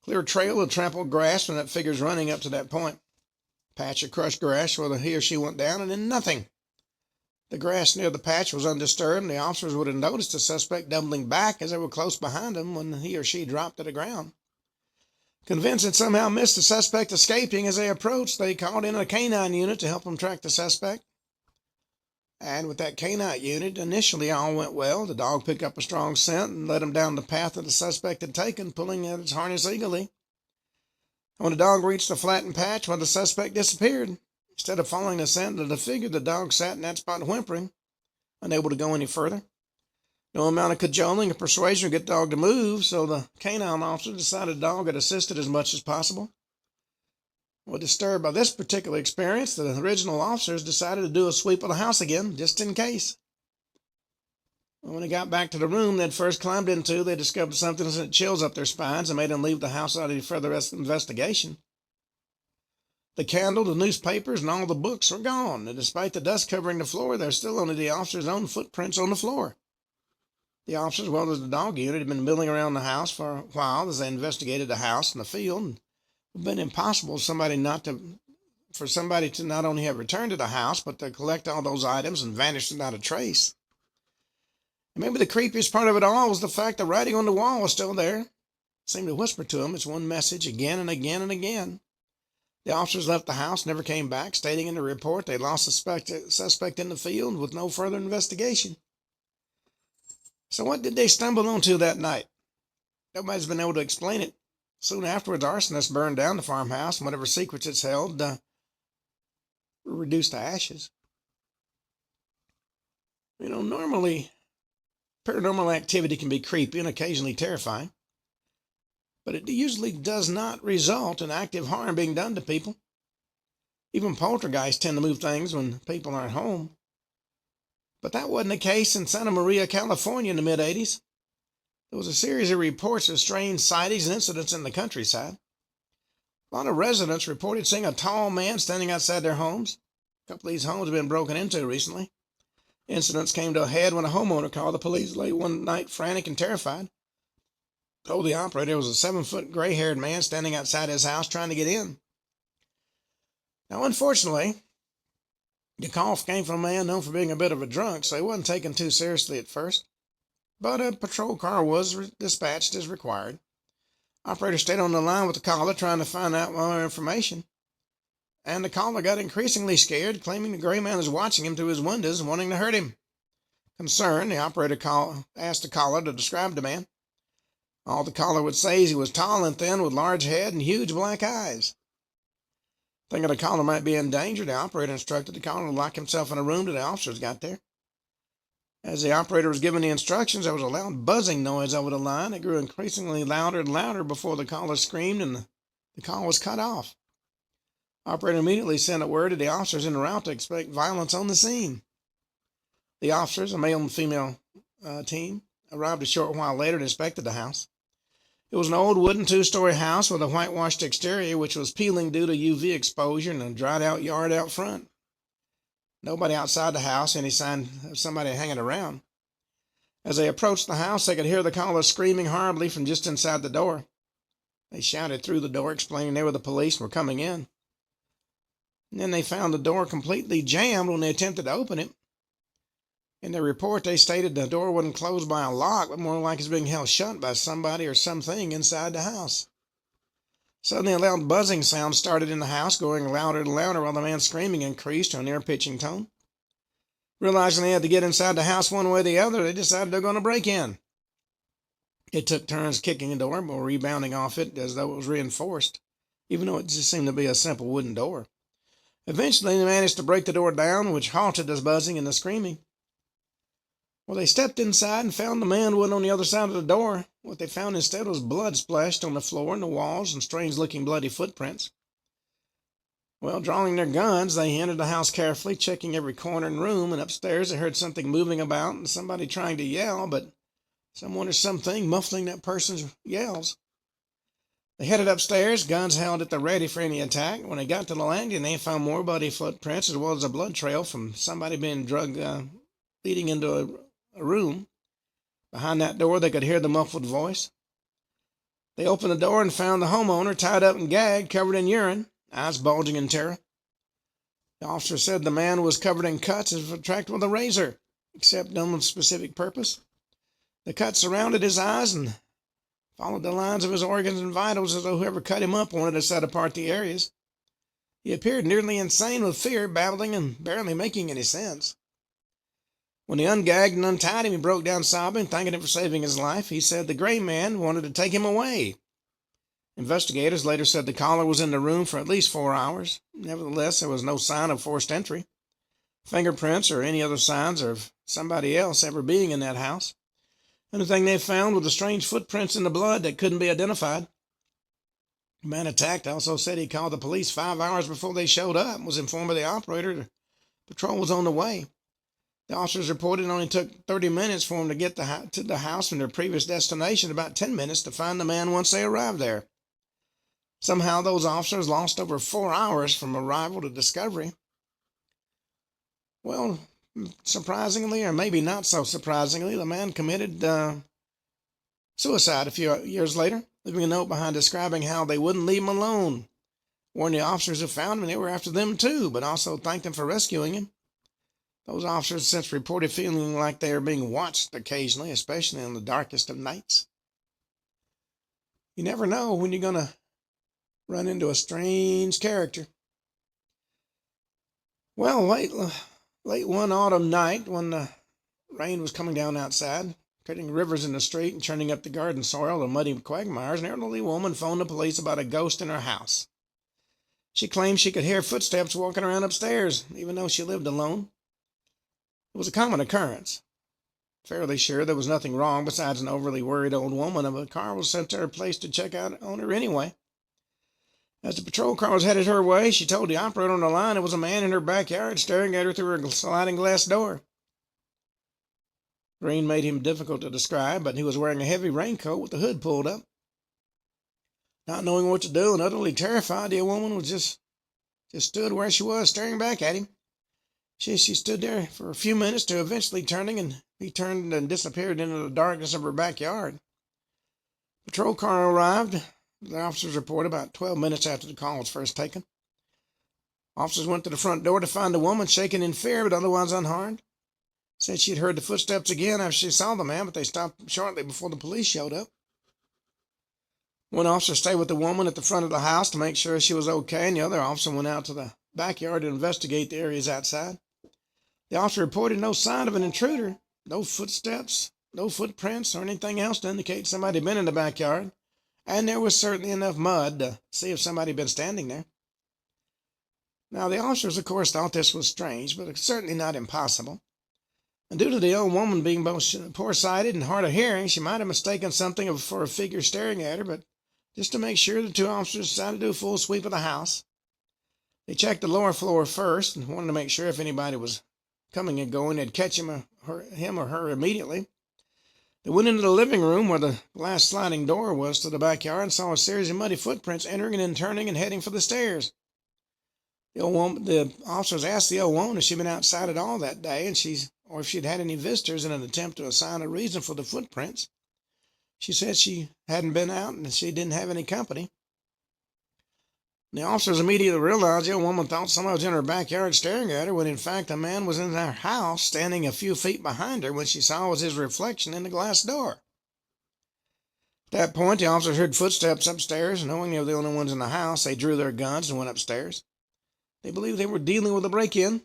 Clear trail of trampled grass from that figure's running up to that point. Patch of crushed grass where he or she went down, and then nothing. The grass near the patch was undisturbed, and the officers would have noticed the suspect doubling back as they were close behind him when he or she dropped to the ground. Convinced they'd somehow missed the suspect escaping as they approached, they called in a canine unit to help them track the suspect. And with that canine unit, initially all went well. The dog picked up a strong scent and led him down the path that the suspect had taken, pulling at its harness eagerly. When the dog reached the flattened patch where the suspect disappeared, instead of following the scent of the figure, the dog sat in that spot whimpering, unable to go any further. No amount of cajoling or persuasion would get the dog to move, so the canine officer decided the dog had assisted as much as possible. Well, disturbed by this particular experience, the original officers decided to do a sweep of the house again, just in case. When they got back to the room they'd first climbed into, they discovered something that sent chills up their spines and made them leave the house without any further investigation. The candle, the newspapers, and all the books were gone, and despite the dust covering the floor, there were still only the officers' own footprints on the floor. The officers, as well as the dog unit, had been milling around the house for a while as they investigated the house and the field, and it would have been impossible for somebody to not only have returned to the house, but to collect all those items and vanish without a trace. And maybe the creepiest part of it all was the fact the writing on the wall was still there. It seemed to whisper to them its one message again and again and again. The officers left the house, never came back, stating in the report they lost the suspect in the field with no further investigation. So what did they stumble onto that night? Nobody's been able to explain it. Soon afterwards, arsonists burned down the farmhouse, and whatever secrets it's held were reduced to ashes. Normally, paranormal activity can be creepy and occasionally terrifying, but it usually does not result in active harm being done to people. Even poltergeists tend to move things when people aren't home. But that wasn't the case in Santa Maria, California in the mid-'80s. There was a series of reports of strange sightings and incidents in the countryside. A lot of residents reported seeing a tall man standing outside their homes. A couple of these homes have been broken into recently. Incidents came to a head when a homeowner called the police late one night, frantic and terrified. Told the operator there was a 7-foot gray-haired man standing outside his house trying to get in. Now, unfortunately, the call came from a man known for being a bit of a drunk, so he wasn't taken too seriously at first. But a patrol car was dispatched as required. Operator stayed on the line with the caller trying to find out more information. And the caller got increasingly scared, claiming the gray man was watching him through his windows and wanting to hurt him. Concerned, the operator asked the caller to describe the man. All the caller would say is he was tall and thin with large head and huge black eyes. Thinking the caller might be in danger, the operator instructed the caller to lock himself in a room till the officers got there. As the operator was giving the instructions, there was a loud buzzing noise over the line. It grew increasingly louder and louder before the caller screamed and the call was cut off. The operator immediately sent a word to the officers en route to expect violence on the scene. The officers, a male and female team, arrived a short while later and inspected the house. It was an old wooden 2-story house with a whitewashed exterior which was peeling due to UV exposure and a dried-out yard out front. Nobody outside the house, any sign of somebody hanging around. As they approached the house, they could hear the caller screaming horribly from just inside the door. They shouted through the door, explaining they were the police and were coming in. And then they found the door completely jammed when they attempted to open it. In their report, they stated the door wasn't closed by a lock, but more like it's being held shut by somebody or something inside the house. Suddenly, a loud buzzing sound started in the house, growing louder and louder while the man's screaming increased to an ear-pitching tone. Realizing they had to get inside the house one way or the other, they decided they were going to break in. They took turns kicking the door, but were rebounding off it as though it was reinforced, even though it just seemed to be a simple wooden door. Eventually, they managed to break the door down, which halted the buzzing and the screaming. Well, they stepped inside and found the man wasn't on the other side of the door. What they found instead was blood splashed on the floor and the walls and strange-looking bloody footprints. Well, drawing their guns, they entered the house carefully, checking every corner and room, and upstairs they heard something moving about and somebody trying to yell, but someone or something muffling that person's yells. They headed upstairs, guns held at the ready for any attack. When they got to the landing, they found more bloody footprints as well as a blood trail from somebody being drugged, leading into a room. Behind that door, they could hear the muffled voice. They opened the door and found the homeowner tied up and gagged, covered in urine, eyes bulging in terror. The officer said the man was covered in cuts as if tracked with a razor, except done with specific purpose. The cuts surrounded his eyes and followed the lines of his organs and vitals as though whoever cut him up wanted to set apart the areas. He appeared nearly insane with fear, babbling and barely making any sense. When they ungagged and untied him, he broke down sobbing, thanking him for saving his life. He said the gray man wanted to take him away. Investigators later said the caller was in the room for at least 4 hours. Nevertheless, there was no sign of forced entry, fingerprints, or any other signs of somebody else ever being in that house. The only thing they found were the strange footprints in the blood that couldn't be identified. The man attacked also said he called the police 5 hours before they showed up and was informed by the operator the patrol was on the way. The officers reported it only took 30 minutes for them to get to the house from their previous destination, about 10 minutes to find the man once they arrived there. Somehow those officers lost over 4 hours from arrival to discovery. Well, surprisingly, or maybe not so surprisingly, the man committed suicide a few years later, leaving a note behind describing how they wouldn't leave him alone. Warned the officers who found him they were after them too, but also thanked them for rescuing him. Those officers since reported feeling like they are being watched occasionally, especially on the darkest of nights. You never know when you're going to run into a strange character. Well, late one autumn night when the rain was coming down outside, creating rivers in the street and churning up the garden soil, the muddy quagmires, an elderly woman phoned the police about a ghost in her house. She claimed she could hear footsteps walking around upstairs, even though she lived alone. It was a common occurrence. Fairly sure there was nothing wrong besides an overly worried old woman, and a car was sent to her place to check out on her anyway. As the patrol car was headed her way, she told the operator on the line it was a man in her backyard staring at her through her sliding glass door. Green made him difficult to describe, but he was wearing a heavy raincoat with the hood pulled up. Not knowing what to do and utterly terrified, the old woman was just stood where she was, staring back at him. She stood there for a few minutes to eventually he turned and disappeared into the darkness of her backyard. Patrol car arrived, the officers reported, about 12 minutes after the call was first taken. Officers went to the front door to find the woman shaking in fear but otherwise unharmed. Said she had heard the footsteps again after she saw the man, but they stopped shortly before the police showed up. One officer stayed with the woman at the front of the house to make sure she was okay, and the other officer went out to the backyard to investigate the areas outside. The officer reported no sign of an intruder. No footsteps, no footprints, or anything else to indicate somebody had been in the backyard, and there was certainly enough mud to see if somebody had been standing there. Now, the officers, of course, thought this was strange, but certainly not impossible. And due to the old woman being both poor-sighted and hard of hearing, she might have mistaken something for a figure staring at her, but just to make sure, the two officers decided to do a full sweep of the house. They checked the lower floor first and wanted to make sure if anybody was coming and going, they'd catch him or her immediately. They went into the living room where the glass sliding door was to the backyard and saw a series of muddy footprints entering and then turning and heading for the stairs. The officers asked the old woman if she'd been outside at all that day, or if she'd had any visitors, in an attempt to assign a reason for the footprints. She said she hadn't been out and she didn't have any company. The officers immediately realized the old woman thought somebody was in her backyard staring at her, when in fact a man was in her house standing a few feet behind her. When she saw was his reflection in the glass door. At that point, the officers heard footsteps upstairs. Knowing they were the only ones in the house, they drew their guns and went upstairs. They believed they were dealing with a break-in.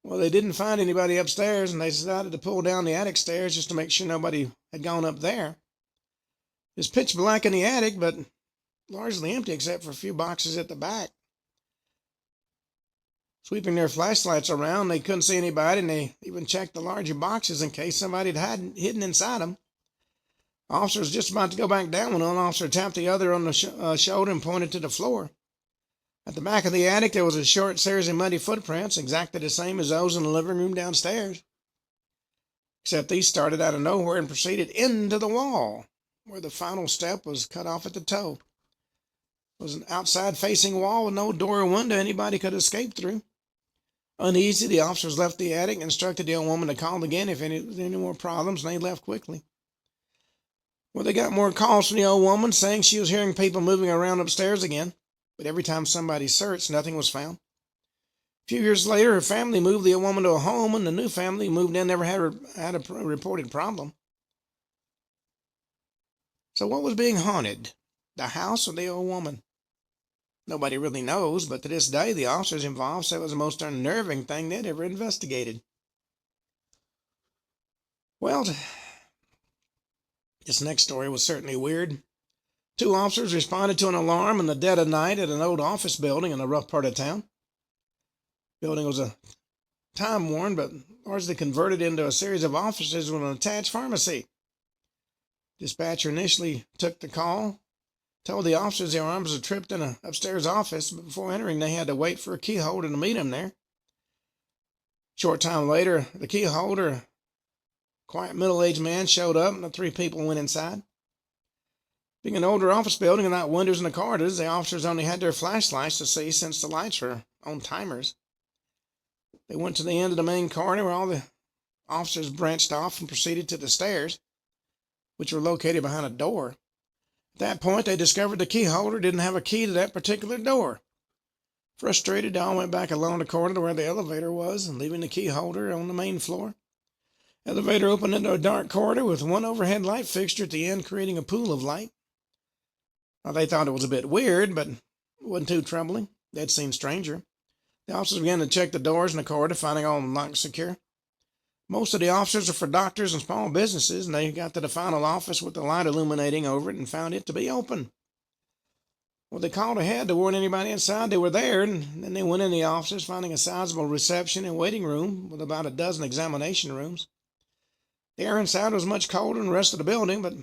Well, they didn't find anybody upstairs, and they decided to pull down the attic stairs just to make sure nobody had gone up there. It was pitch black in the attic, but largely empty except for a few boxes at the back. Sweeping their flashlights around, they couldn't see anybody, and they even checked the larger boxes in case somebody had hidden inside them. Officer was just about to go back down when one officer tapped the other on the shoulder and pointed to the floor. At the back of the attic, there was a short series of muddy footprints, exactly the same as those in the living room downstairs. Except these started out of nowhere and proceeded into the wall, where the final step was cut off at the toe. It was an outside-facing wall with no door or window anybody could escape through. Uneasy, the officers left the attic and instructed the old woman to call again if there was any more problems, and they left quickly. Well, they got more calls from the old woman saying she was hearing people moving around upstairs again. But every time somebody searched, nothing was found. A few years later, her family moved the old woman to a home, and the new family moved in never had a reported problem. So what was being haunted? The house or the old woman? Nobody really knows, but to this day, the officers involved said it was the most unnerving thing they'd ever investigated. Well, this next story was certainly weird. Two officers responded to an alarm in the dead of night at an old office building in a rough part of town. The building was a time-worn but largely converted into a series of offices with an attached pharmacy. Dispatcher initially took the call, told the officers their arms had tripped in an upstairs office, but before entering they had to wait for a key holder to meet him there. Short time later, the key holder, a quiet middle-aged man, showed up and the three people went inside. Being an older office building without windows in the corridors, the officers only had their flashlights to see since the lights were on timers. They went to the end of the main corridor where all the officers branched off and proceeded to the stairs, which were located behind a door. At that point, they discovered the key holder didn't have a key to that particular door. Frustrated, they all went back along the corridor to where the elevator was, and leaving the key holder on the main floor. The elevator opened into a dark corridor with one overhead light fixture at the end, creating a pool of light. Now, they thought it was a bit weird, but it wasn't too troubling. They'd seen stranger. The officers began to check the doors in the corridor, finding all of them locked secure. Most of the officers are for doctors and small businesses, and they got to the final office with the light illuminating over it and found it to be open. Well, they called ahead to warn anybody inside they were there, and then they went in the offices, finding a sizable reception and waiting room with about a dozen examination rooms. The air inside was much colder than the rest of the building, but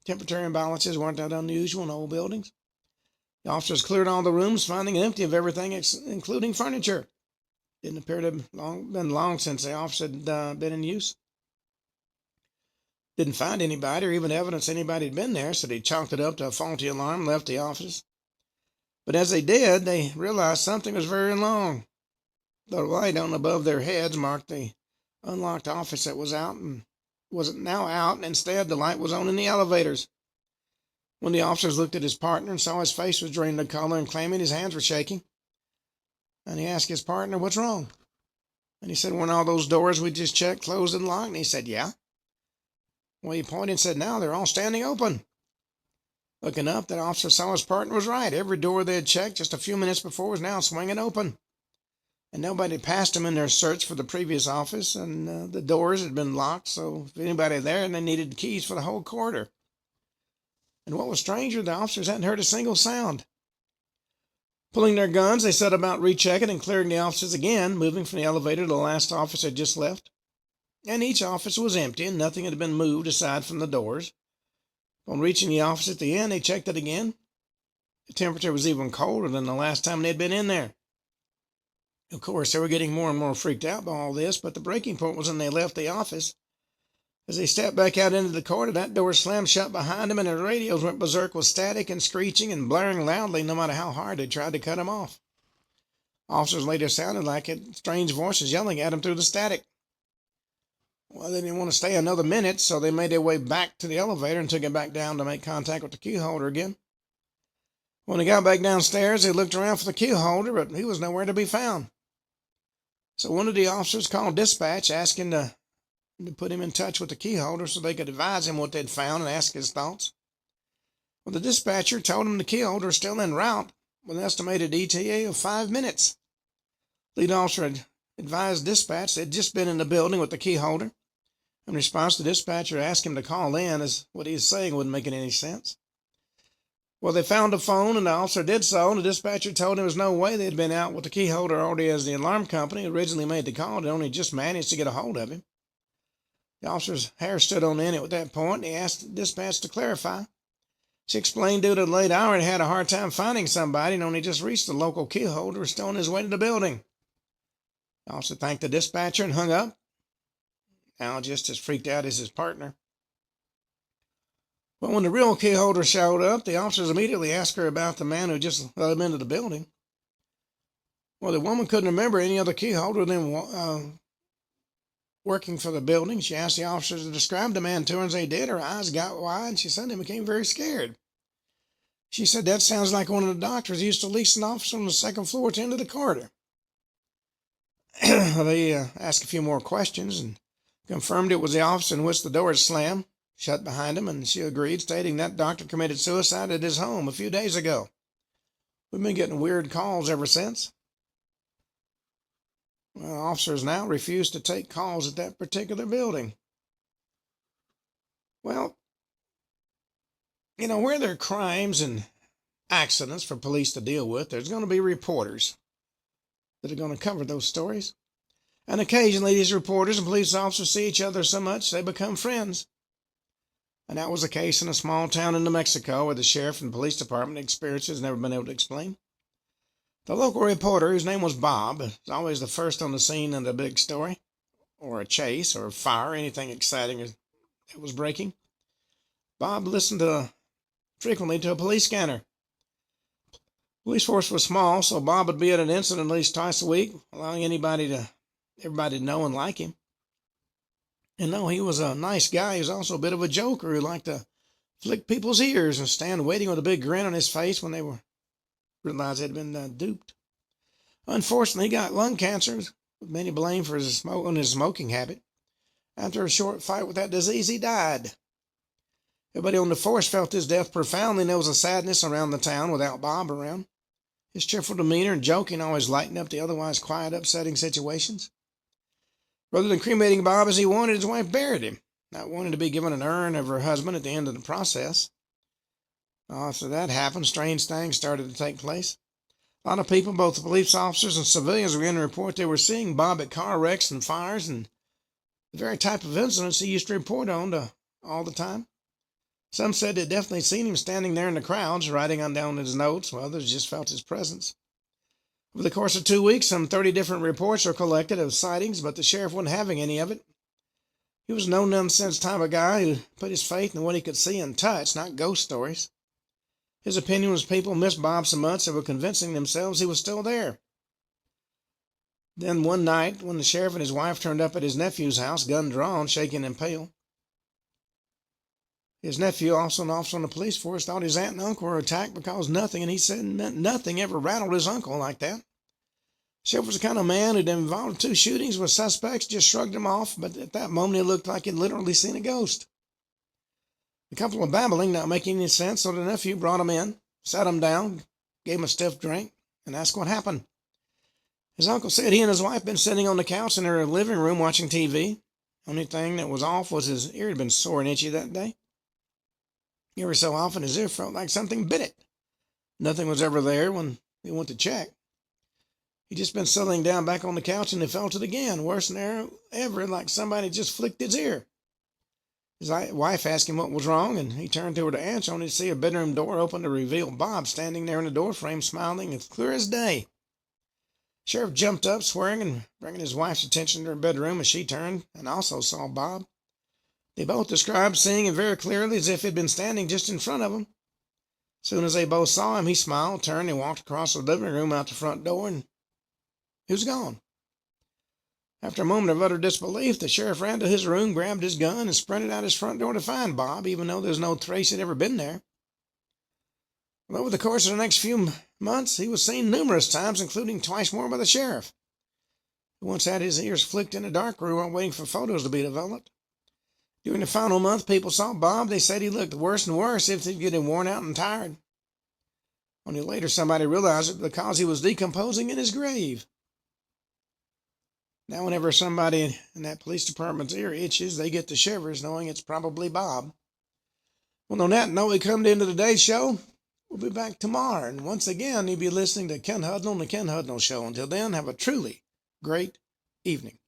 temperature imbalances weren't that unusual in old buildings. The officers cleared all the rooms, finding it empty of everything, including furniture. Didn't appear to have been long since the office had been in use. Didn't find anybody or even evidence anybody had been there, so they chalked it up to a faulty alarm and left the office. But as they did, they realized something was very wrong. The light on above their heads marked the unlocked office that was now out, and instead the light was on in the elevators. When the officers looked at his partner and saw his face was drained of color and claiming his hands were shaking, and he asked his partner, "What's wrong?" And he said, "Weren't all those doors we just checked closed and locked?" And he said, "Yeah." Well, he pointed and said, "Now they're all standing open." Looking up, that officer saw his partner was right. Every door they had checked just a few minutes before was now swinging open. and nobody passed them in their search for the previous office, and the doors had been locked, so if anybody there, and they needed keys for the whole corridor. And what was stranger, the officers hadn't heard a single sound. Pulling their guns, they set about rechecking and clearing the offices again, moving from the elevator to the last office had just left. And each office was empty, and nothing had been moved aside from the doors. On reaching the office at the end, they checked it again. The temperature was even colder than the last time they had been in there. Of course, they were getting more and more freaked out by all this, but the breaking point was when they left the office. As they stepped back out into the corridor, that door slammed shut behind them, and their radios went berserk with static and screeching and blaring loudly no matter how hard they tried to cut them off. Officers later sounded like strange voices yelling at them through the static. Well, they didn't want to stay another minute, so they made their way back to the elevator and took it back down to make contact with the key holder again. When they got back downstairs, they looked around for the key holder, but he was nowhere to be found. So one of the officers called dispatch, asking to put him in touch with the key holder so they could advise him what they'd found and ask his thoughts. Well, the dispatcher told him the key holder is still en route with an estimated ETA of 5 minutes. Lead officer had advised dispatch they'd just been in the building with the key holder. In response, the dispatcher asked him to call in, as what he was saying wouldn't make any sense. Well, they found a phone, and the officer did so, and the dispatcher told him there was no way they'd been out with the key holder already, as the alarm company originally made the call and only just managed to get a hold of him. The officer's hair stood on end at that point, and he asked the dispatch to clarify. She explained due to the late hour, he had a hard time finding somebody and only just reached the local key holder, still on his way to the building. The officer thanked the dispatcher and hung up, now just as freaked out as his partner. But when the real key holder showed up, the officers immediately asked her about the man who just let him into the building. Well, the woman couldn't remember any other key holder than working for the building. She asked the officers to describe the man to her, and as they did, her eyes got wide, and she suddenly became very scared. She said, "That sounds like one of the doctors who used to lease an office on the second floor at the end of the corridor." They asked a few more questions and confirmed it was the office in which the door had slammed shut behind him, and she agreed, stating that doctor committed suicide at his home a few days ago. We've been getting weird calls ever since. Well, officers now refuse to take calls at that particular building. Well, where there are crimes and accidents for police to deal with, there's going to be reporters that are going to cover those stories. And occasionally these reporters and police officers see each other so much they become friends. And that was the case in a small town in New Mexico where the sheriff and police department experiences never been able to explain. The local reporter, whose name was Bob, is always the first on the scene in a big story, or a chase, or a fire, anything exciting that was breaking. Bob listened frequently to a police scanner. Police force was small, so Bob would be at an incident at least twice a week, allowing everybody to know and like him. And though he was a nice guy, he was also a bit of a joker who liked to flick people's ears and stand waiting with a big grin on his face when they realized they'd been duped. Unfortunately, he got lung cancer, with many blame for his smoking habit. After a short fight with that disease, he died. Everybody on the force felt his death profoundly, and there was a sadness around the town without Bob around. His cheerful demeanor and joking always lightened up the otherwise quiet, upsetting situations. Rather than cremating Bob as he wanted, his wife buried him, not wanting to be given an urn of her husband at the end of the process. After that happened, strange things started to take place. A lot of people, both the police officers and civilians, began to report they were seeing Bob at car wrecks and fires, and the very type of incidents he used to report on all the time. Some said they'd definitely seen him standing there in the crowds, writing down his notes, while others just felt his presence. Over the course of 2 weeks, some 30 different reports were collected of sightings, but the sheriff wasn't having any of it. He was a no-nonsense type of guy who put his faith in what he could see and touch, not ghost stories. His opinion was people missed Bob so much they were convincing themselves he was still there. Then one night, when the sheriff and his wife turned up at his nephew's house, gun drawn, shaking and pale, his nephew, also an officer on the police force, thought his aunt and uncle were attacked because nothing, and he said nothing ever rattled his uncle like that. Sheriff was the kind of man who'd been involved in 2 shootings with suspects, just shrugged them off, but at that moment it looked like he'd literally seen a ghost. The couple were babbling, not making any sense, so the nephew brought him in, sat him down, gave him a stiff drink, and asked what happened. His uncle said he and his wife been sitting on the couch in their living room watching TV. Only thing that was off was his ear had been sore and itchy that day. Every so often his ear felt like something bit it. Nothing was ever there when he went to check. He'd just been settling down back on the couch and he felt it again, worse than ever, like somebody just flicked his ear. His wife asked him what was wrong, and he turned to her to answer, only to see a bedroom door open to reveal Bob standing there in the doorframe, smiling as clear as day. Sheriff jumped up, swearing and bringing his wife's attention to her bedroom as she turned and also saw Bob. They both described seeing him very clearly as if he'd been standing just in front of them. As soon as they both saw him, he smiled, turned, and walked across the living room out the front door, and he was gone. After a moment of utter disbelief, the sheriff ran to his room, grabbed his gun, and sprinted out his front door to find Bob, even though there's no trace he'd ever been there. But over the course of the next few months, he was seen numerous times, including twice more by the sheriff. He once had his ears flicked in a dark room while waiting for photos to be developed. During the final month, people saw Bob. They said he looked worse and worse, if he'd getting worn out and tired. Only later somebody realized it because he was decomposing in his grave. Now whenever somebody in that police department's ear itches, they get the shivers, knowing it's probably Bob. Well, on that note, we come to the end of today's show. We'll be back tomorrow, and once again, you'll be listening to Ken Hudnall and the Ken Hudnall Show. Until then, have a truly great evening.